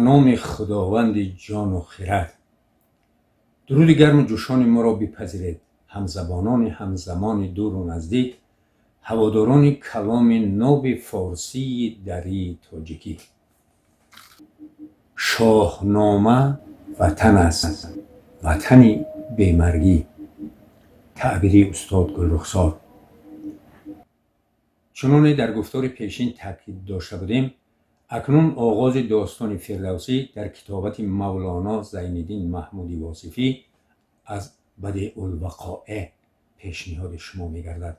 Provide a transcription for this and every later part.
نام خداوند جان و خرد. درود گرم و جوشان ما را بپذیرید، همزبانان همزمان دور و نزدیک، هواداران کلام ناب فارسی دری تاجیکی. شاهنامه وطن است، وطنی بیمرگی. تعبیری استاد گلرخسار. چنانه در گفتار پیشین تاکید داشته بودیم، اکنون آغاز داستان فردوسی در کتابت مولانا زین‌الدین محمودی واصفی از بدیع الوقایع پیشنهاد شما می‌گردد.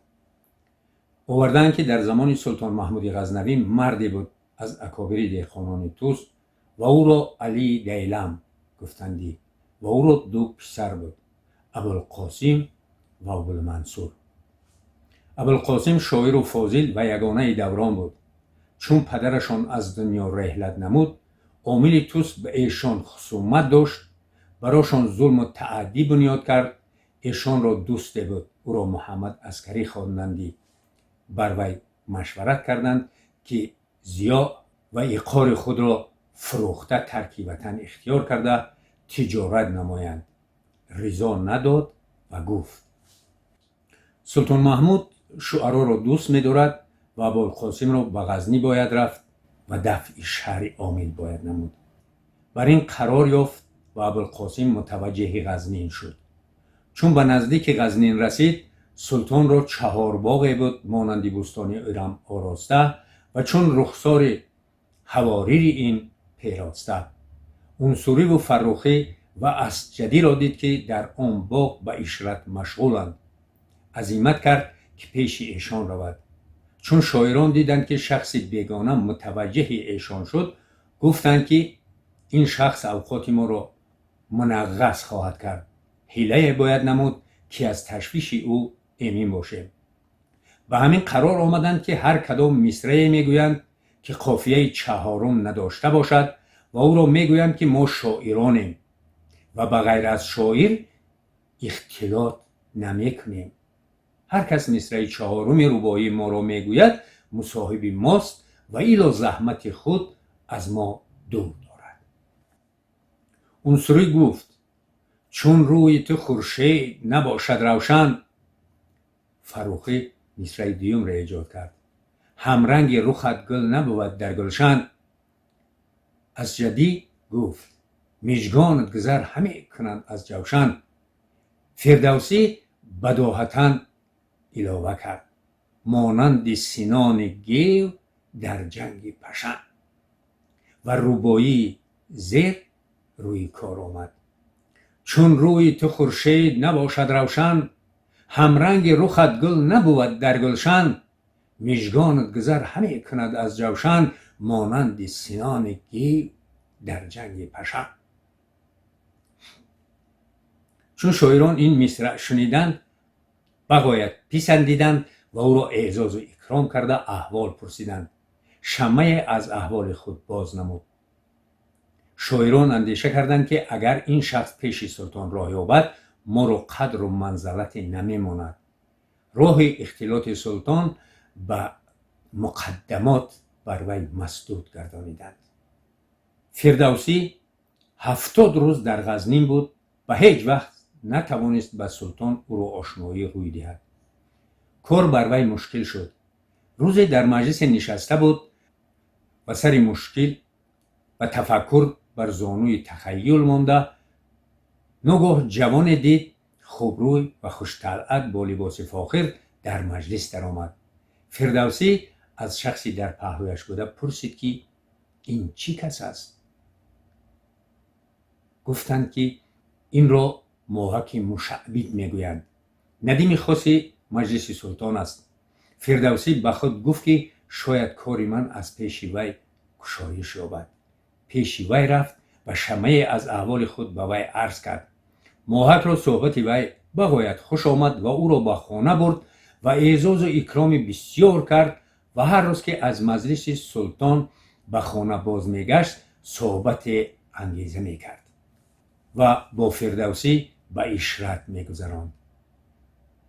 آوردند که در زمان سلطان محمود غزنوی مردی بود از اکابر دهقانان طوس و او را علی دیلم گفتندی و او را دو پسر بود، ابوالقاسم و ابوالمنصور. ابوالقاسم شاعر و فاضل و یگانه دوران بود. چون پدرشان از دنیا رحلت نمود، عامل طوس به ایشان خصومت داشت، برایشان ظلم و تعدی بنیاد کرد. ایشان را دوست بود، او را محمد عسکری خواندندی. بر وی مشورت کردند که ضیاع و عقار خود را فروخته ترک وطن اختیار کرده تجارت نمایند. رضا نداد و گفت سلطان محمود شعرا را دوست می‌دارد و ابوالقاسم را به غزنی باید رفت و دفع شر عامل باید نمود. بر این قرار یافت و ابوالقاسم متوجه غزنین شد. چون به نزدیک غزنین رسید، سلطان را 4 باغی بود مانند بستان ارم آراسته و چون رخسار حواریر این پیراسته. عنصری و فرخی و اسجدی را دید که در آن باغ به عشرت مشغولند. عزیمت کرد که پیش ایشان رود. چون شاعران دیدند که شخص بیگانه متوجه ایشان شد، گفتند که این شخص اوقات ما را منغص خواهد کرد. حیله باید نمود که از تشویش او ایمن باشیم. به همین قرار آمدند که هر کدام مصرعی میگویند که قافیه 4 نداشته باشد و او را میگویند که ما شاعرانیم و به غیر از شاعر اختلاط نمیکنیم. هر کس مصرع 4 رباعی ما را میگوید مصاحب ماست و ایلا زحمت خود از ما دور دارد. عنصری گفت چون روی تو خورشید نباشد روشن. فروخی مصرع 2 را ایجاد کرد. همرنگ رخت گل نبود در گلشن. اسجدی گفت مژگانت گذر همی کنند از جوشن. فردوسی بداهتاً علاوه کرد مانند سنان گیو در جنگ پشن. و رباعی زیر روی کار آمد. چون روی تو خورشید نباشد روشن، همرنگ رخت گل نبود در گلشن. مژگانت گذر همی کند از جوشن، مانند سنان گیو در جنگ پشن. چون شاعران این مصرع شنیدند بغایت پسندیدند و او را اعزاز و اکرام کرده احوال پرسیدند. شمه از احوال خود باز نمود. شاعران اندیشه کردند که اگر این شخص پیش سلطان راه یابد، ما را قدر و منزلت نمیماند. راه اختلاط سلطان به مقدمات بر وی مسدود گردانیدند. فردوسی 70 روز در غزنین بود و هیچ وقت نتوانست به سلطان او را آشنایی روی دهد. کار بر وی مشکل شد. روزی در مجلس نشسته بود و سر مشکل و تفکر بر زانوی تخیل مانده، ناگاه جوان دید خوبروی و خوش طلعت با لباس فاخر در مجلس درآمد. فردوسی از شخصی در پهلویش بوده پرسید که این چی کس است؟ گفتند که این را ماهک مشعبید میگویند. ندیم خاص مجلس سلطان است. فردوسی به خود گفت که شاید کار من از پیش وی گشایش یابد. پیش وی رفت و شمه از احوال خود به وی عرض کرد. ماهک را صحبت وی بغایت خوش آمد و او را به خانه برد و اعزاز و اکرام بسیار کرد و هر روز که از مجلس سلطان به خانه باز میگشت صحبت انگیزه میکرد و با فردوسی به عشرت میگذراند.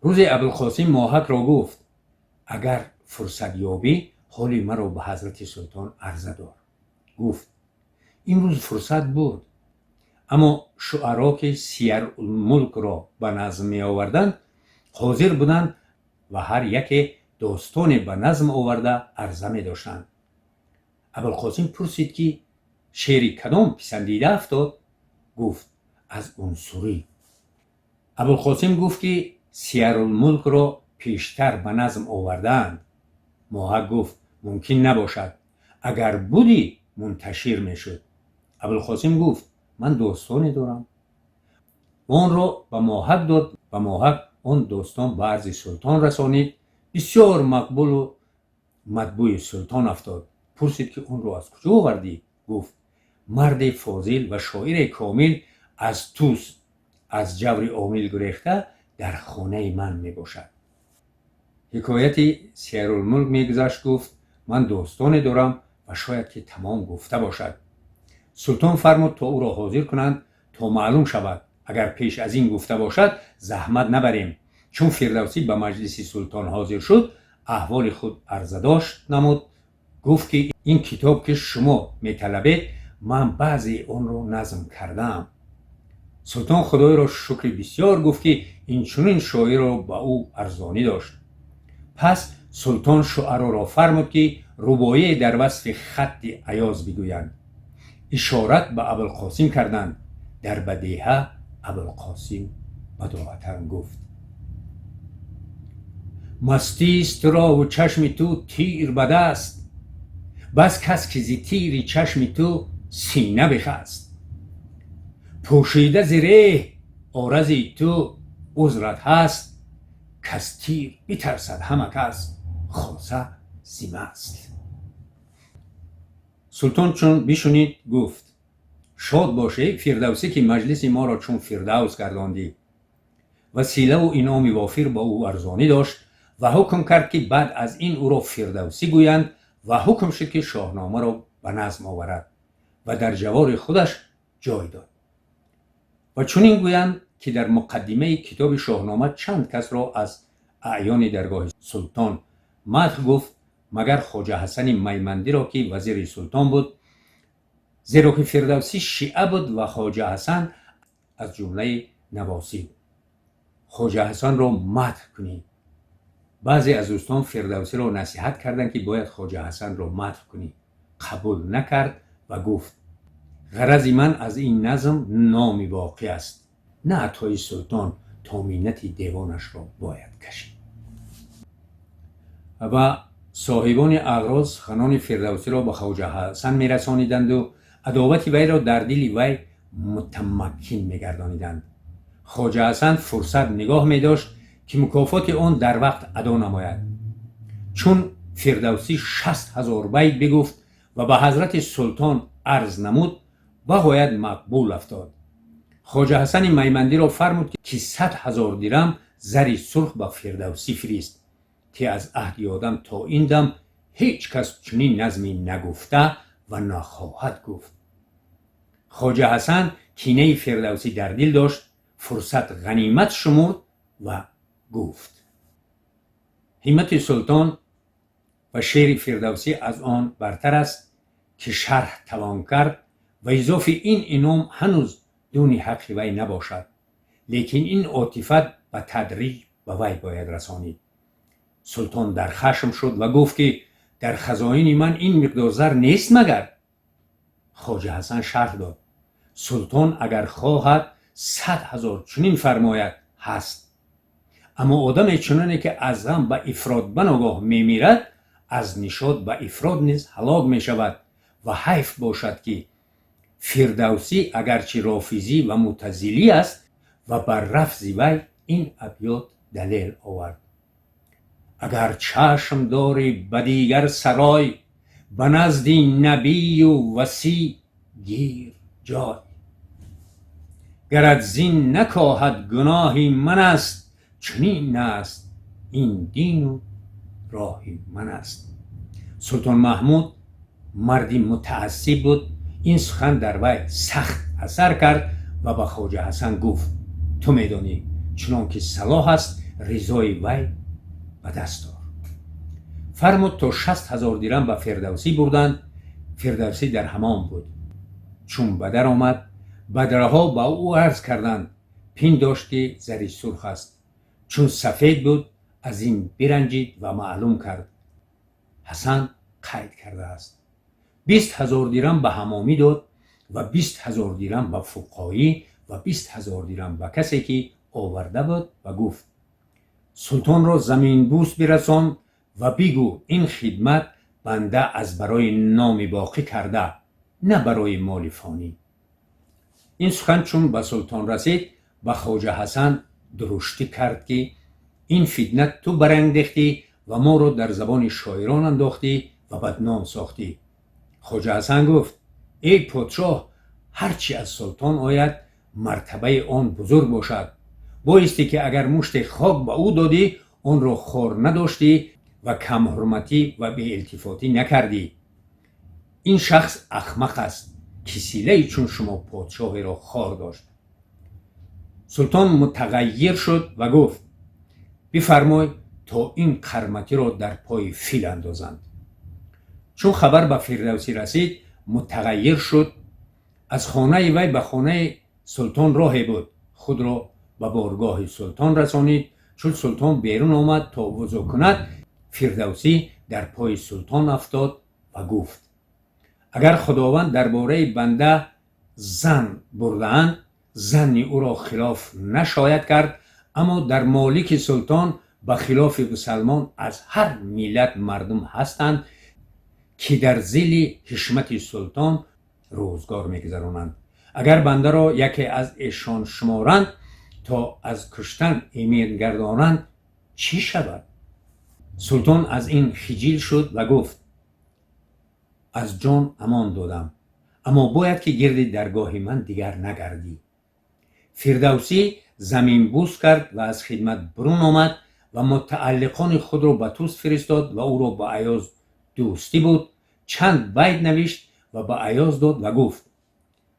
روز ابوالقاسم ماهک را گفت اگر فرصت یابی حالی مرا به حضرت سلطان عرضه دار. گفت امروز فرصت بود. اما شعرا که سیر الملک را به نظم می آوردند حاضر بودند و هر یک داستان به نظم آورده عرضه می داشتند. ابوالقاسم پرسید که شعر کدام پسندیده افتاد؟ گفت از عنصری. ابوالقاسم گفت که سیر الملک را پیشتر به نظم آوردند. ماهک گفت ممکن نباشد، اگر بودی منتشر می شد. ابوالقاسم گفت من داستانی دارم و آن را به ماهک داد و ماهک آن داستان به عرض سلطان رسانید. بسیار مقبول و مطبوع سلطان افتاد. پرسید که اون را از کجا آوردی؟ گفت مرد فاضل و شاعر کامل از توس از جور عامل گریخته در خانه من می باشد. حکایت سیرالملک می گذشت. گفت من داستانی دارم و شاید که تمام گفته باشد. سلطان فرمود تا او را حاضر کنند تا معلوم شود. اگر پیش از این گفته باشد زحمت نبریم. چون فردوسی به مجلس سلطان حاضر شد احوال خود عرضداشت نمود. گفت که این کتاب که شما میطلبید من بعضی آن را نظم کردم. سلطان خدای را شکر بسیار گفت که این چنین شاعر را به او ارزانی داشت. پس سلطان شعرا را فرمود که رباعی در وصف خط ایاز بگویند. اشارت به ابوالقاسم کردند. در بدیهه ابوالقاسم بداعتاً گفت مستی است را و چشم تو تیر به دست، بس کس که زی تیری چشم تو سینه بخست. پوشیده زره عارضی تو عذرت هست، کس تیر بترسد همه کس خاصه زی مست. سلطان چون بشنید گفت شاد باشه فردوسی که مجلس ما را چون فردوس گرداندی. وسیله و انعام وافر با او ارزانی داشت و حکم کرد که بعد از این او را فردوسی گویند و حکم شد که شاهنامه را به نظم آورد و در جوار خودش جای داد. و چنین گویند که در مقدمه کتاب شاهنامه چند کس را از اعیان درگاه سلطان مدح گفت مگر خواجه حسن میمندی را که وزیر سلطان بود، زیرا که فردوسی شیعه بود و خواجه حسن از جمله نواسی بود. خواجه حسن را مدح کنی. بعضی از دوستان فردوسی را نصیحت کردند که باید خواجه حسن را مدح کنی. قبول نکرد و گفت غرض من از این نظم نامی واقع است، نه عطای سلطان تا منت دیوانش را باید کشید. و صاحبان اغراض خانان فردوسی را به خواجه حسن می رسانیدند و عداوت وی را در دل وی متمکن می گردانیدند. خواجه حسن فرصت نگاه می داشت که مکافات آن در وقت ادا نماید. چون فردوسی 60,000 بیت بگفت و به حضرت سلطان عرض نمود بغاید مقبول افتاد. خواجه حسن میمندی را فرمود که 100,000 درم زر سرخ به فردوسی فرست که از عهد آدم تا این دم هیچ کس چنین نظمی نگفته و نخواهد گفت. خواجه حسن کینه فردوسی در دل داشت، فرصت غنیمت شمرد و گفت همت سلطان و شعر فردوسی از آن برتر است که شرح توان کرد و اضافه این انعام هنوز دون حق وی نباشد، لیکن این عاطفت به تدریج به وی باید رسانید. سلطان در خشم شد و گفت که در خزائن من این مقدار زر نیست مگر؟ خواجه حسن شرح داد سلطان اگر خواهد 100,000 چنین فرماید هست، اما آدم چنانی که از غم به افراد بناگاه می میرد از نشاط به افراد نیز هلاک می شود و حیف باشد که فردوسی اگرچه رافضی و معتزلی است و بر رفض وی این ابیات دلیل آورد. اگر چشم داری به دیگر سرای، به نزد نبی و وصی گیر جای. گرت زین نکاهد گناهی من است، چنین است این دین و راهی من است. سلطان محمود مردی متعصب بود. این سخن در وی سخت اثر کرد و به خواجه حسن گفت تو میدانی چنان که صلاح است رضای وی به دست آر. فرمود تا 60,000 درم به فردوسی بردند. فردوسی در حمام بود. چون بدر آمد بدرها با او عرض کردند پنداشت که زری سرخ است. چون سفید بود از این برنجید و معلوم کرد حسن قید کرده است. 20,000 درم به حمامی داد و 20,000 درم به فقایی و 20,000 درم به کسی که آورده بود و گفت سلطان را زمین بوس برسان و بگو این خدمت بنده از برای نام باقی کرده نه برای مال فانی. این سخن چون به سلطان رسید به خواجه حسن درشتی کرد که این فتنه تو برانگیختی و ما را در زبان شاعران انداختی و بدنام ساختی. خواجه حسن گفت ای پادشاه، هرچی از سلطان آید مرتبه آن بزرگ باشد. بایستی که اگر مشت خاک به او دادی آن را خوار نداشتی و کم حرمتی و بی التفاتی نکردی. این شخص احمق است که سیله چون شما پادشاهی را خوار داشت. سلطان متغیر شد و گفت بفرمای تا این قرمطی را در پای فیل اندازند. چون خبر به فردوسی رسید متغیر شد. از خانه وی به خانه سلطان راهی بود. خود را به بارگاه سلطان رسانید. چون سلطان بیرون آمد تا وضو کند فردوسی در پای سلطان افتاد و گفت اگر خداوند درباره بنده زن برده‌اند زن او را خلاف نشاید کرد، اما در مالک سلطان به خلاف مسلمان از هر ملت مردم هستند که در زیر حشمت سلطان روزگار می‌گذرانند. اگر بنده را یکی از ایشان شمارند تا از کشتن امید گردانند چی شود؟ سلطان از این خجل شد و گفت از جان امان دادم، اما باید که گرد درگاه من دیگر نگردی. فردوسی زمین بوس کرد و از خدمت برون آمد و متعلقان خود را به طوس فرستاد و او را با ایاز دوستی بود. چند بیت نوشت و به ایاز داد و گفت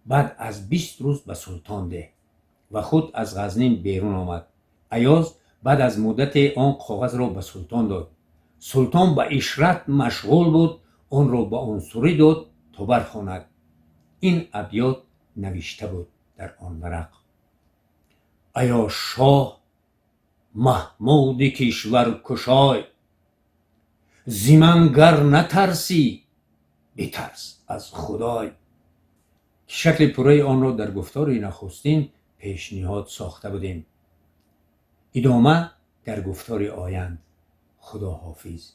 بعد از 20 روز به سلطان ده و خود از غزنین بیرون آمد. ایاز بعد از مدت آن کاغذ را به سلطان داد. سلطان به اشرت مشغول بود، آن را به عنصری داد تا برخواند. این ابیات نوشته بود در آن ورق: ایا شاه محمود کشور کشای، زمن گر نترسی بترس از خدای. شکل پوره آن را در گفتار نخستین پیشنهاد ساخته بودیم. ادامه در گفتار آیند. خدا حافظ.